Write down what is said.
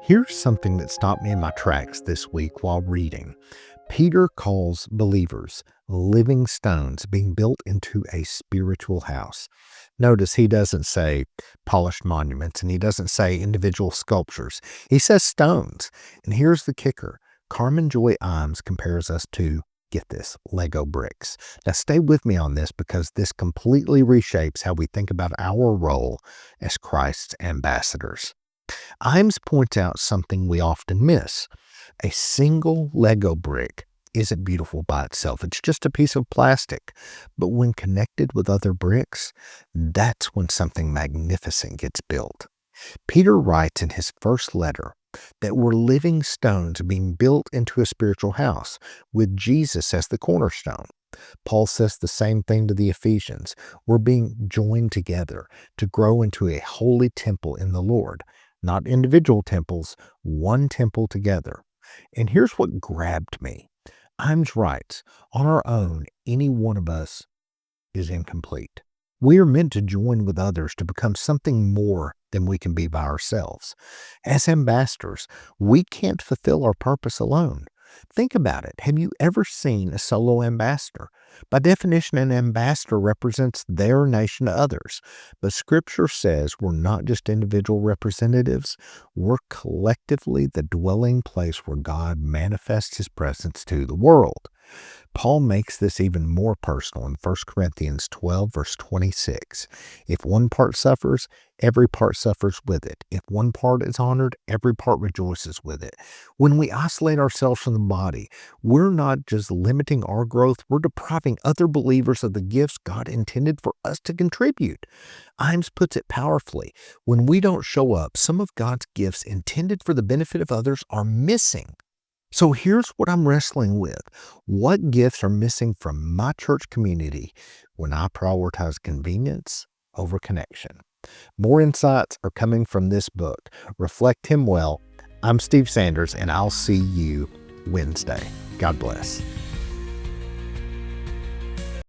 Here's something that stopped me in my tracks this week while reading. Peter calls believers living stones being built into a spiritual house. Notice he doesn't say polished monuments and he doesn't say individual sculptures. He says stones. And here's the kicker. Carmen Joy Imes compares us to, get this, Lego bricks. Now stay with me on this because this completely reshapes how we think about our role as Christ's ambassadors. Imes points out something we often miss. A single Lego brick isn't beautiful by itself. It's just a piece of plastic. But when connected with other bricks, that's when something magnificent gets built. Peter writes in his first letter that we're living stones being built into a spiritual house with Jesus as the cornerstone. Paul says the same thing to the Ephesians. We're being joined together to grow into a holy temple in the Lord. Not individual temples, one temple together. And here's what grabbed me. Imes writes, on our own, any one of us is incomplete. We are meant to join with others to become something more than we can be by ourselves. As ambassadors, we can't fulfill our purpose alone. Think about it. Have you ever seen a solo ambassador? By definition, an ambassador represents their nation to others. But Scripture says we're not just individual representatives. We're collectively the dwelling place where God manifests his presence to the world. Paul makes this even more personal in 1 Corinthians 12, verse 26. If one part suffers, every part suffers with it. If one part is honored, every part rejoices with it. When we isolate ourselves from the body, we're not just limiting our growth, we're depriving other believers of the gifts God intended for us to contribute. Imes puts it powerfully. When we don't show up, some of God's gifts intended for the benefit of others are missing. So here's what I'm wrestling with. What gifts are missing from my church community when I prioritize convenience over connection? More insights are coming from this book. Reflect Him Well. I'm Steve Sanders, and I'll see you Wednesday. God bless.